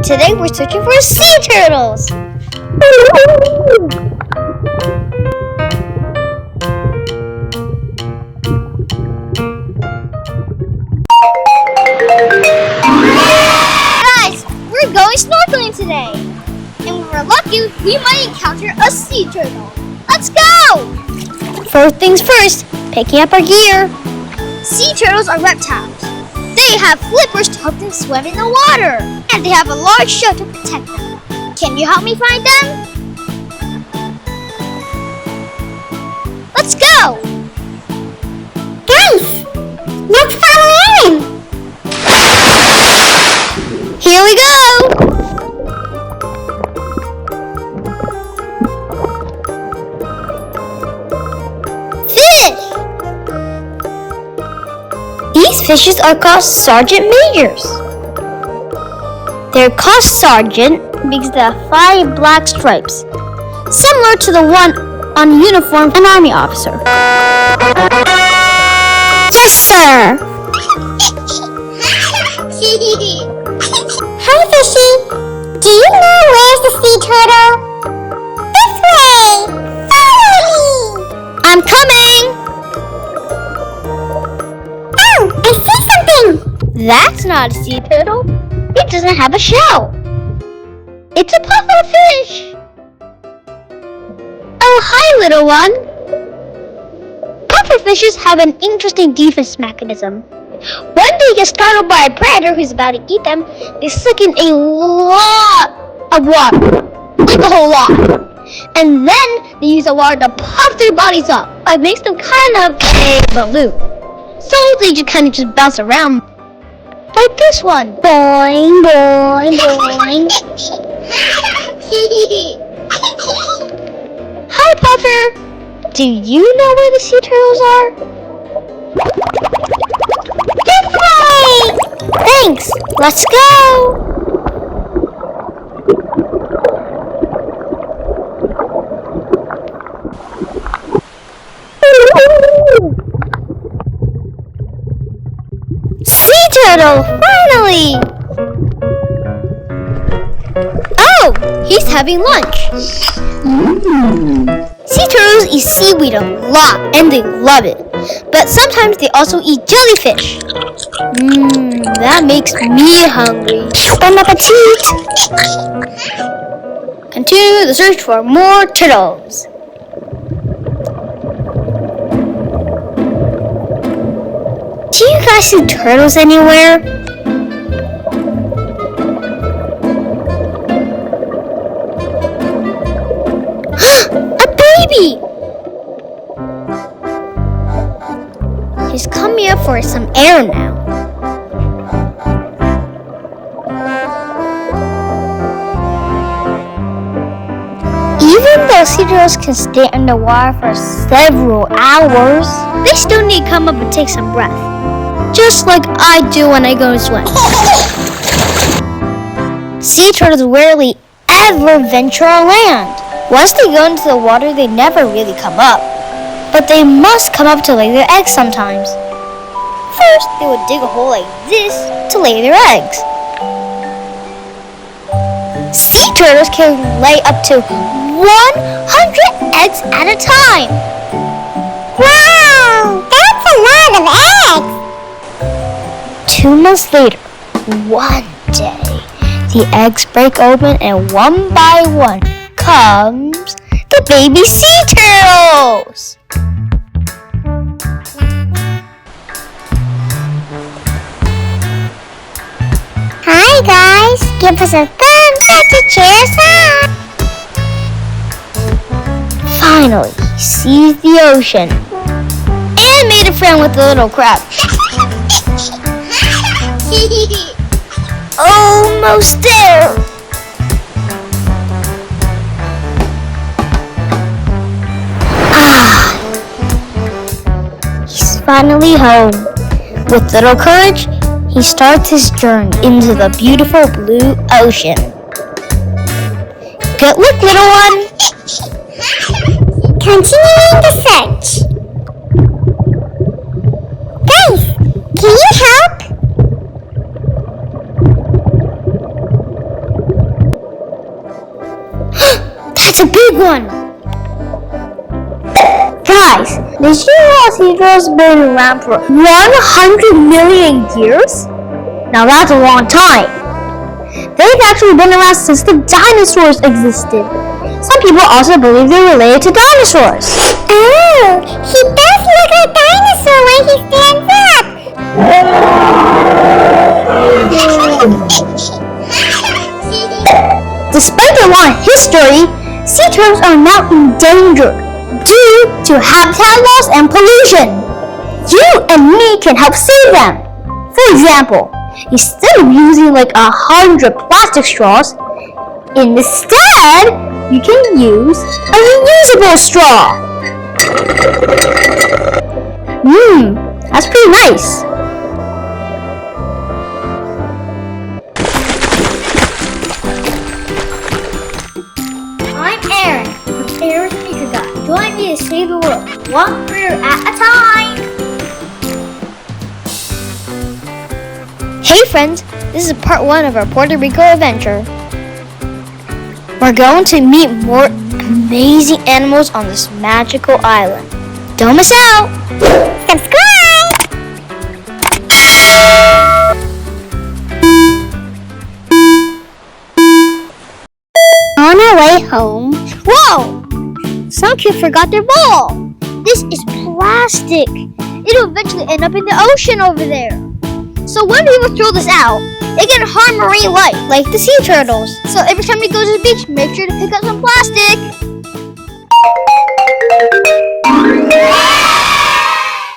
today we're searching for sea turtles. Guys, we're going snorkeling today. And if we're lucky, we might encounter a sea turtle. Let's go! First things first, picking up our gear. Sea turtles are reptiles. They have flippers to help them swim in the water. And they have a large shell to protect them. Can you help me find them? Let's go! Guys, let's follow in! Here we go! These fishes are called sergeant majors. They're called sergeant because they have 5 black stripes, similar to the one on a uniform of an army officer. Yes, sir! Hi, Fishy. Do you know where's the sea turtle? This way! Follow me! I'm coming! I see something! That's not a sea turtle. It doesn't have a shell. It's a pufferfish. Oh, hi, little one. Pufferfishes have an interesting defense mechanism. When they get startled by a predator who's about to eat them, they suck in a lot of water. Like a whole lot. And then they use the water to puff their bodies up. It makes them kind of a balloon. So they just bounce around like this one. Boing, boing, boing. Hi, Puffer. Do you know where the sea turtles are? This way! Thanks. Let's go. Turtle, finally! Oh, he's having lunch. Sea turtles eat seaweed a lot and they love it. But sometimes they also eat jellyfish. That makes me hungry. Bon appetit! Continue the search for more turtles. Do you guys see turtles anywhere? A baby! He's coming up for some air now. Even though sea turtles can stay underwater for several hours, they still need to come up and take some breath. Just like I do when I go to swim. Sea turtles rarely ever venture on land. Once they go into the water, they never really come up. But they must come up to lay their eggs sometimes. First, they would dig a hole like this to lay their eggs. Sea turtles can lay up to 100 eggs at a time. Wow, that's a lot of eggs. 2 months later, one day, the eggs break open and one by one comes the baby sea turtles. Hi guys, give us a thumbs up to cheer us on. Finally, he sees the ocean and made a friend with the little crab. Almost there. He's finally home. With little courage, he starts his journey into the beautiful blue ocean. Good luck, little one. Continuing the search. Guys, can you help? That's a big one! Guys, did you know sea turtles have been around for 100 million years? Now that's a long time. They've actually been around since the dinosaurs existed. Some people also believe they're related to dinosaurs. Oh, he does look like a dinosaur when he stands up. Despite their long history, sea turtles are now endangered due to habitat loss and pollution. You and me can help save them. For example, instead of using like 100 plastic straws, instead you can use a reusable straw. That's pretty nice. I'm Aaron from Aaron's Nature Guide. Join me to save the world, one critter at a time. Hey friends, this is part 1 of our Puerto Rico adventure. We're going to meet more amazing animals on this magical island. Don't miss out! Subscribe! On our way home, whoa! Some kid forgot their ball. This is plastic. It'll eventually end up in the ocean over there. So when people throw this out, it can harm marine life, like the sea turtles. So every time you go to the beach, make sure to pick up some plastic.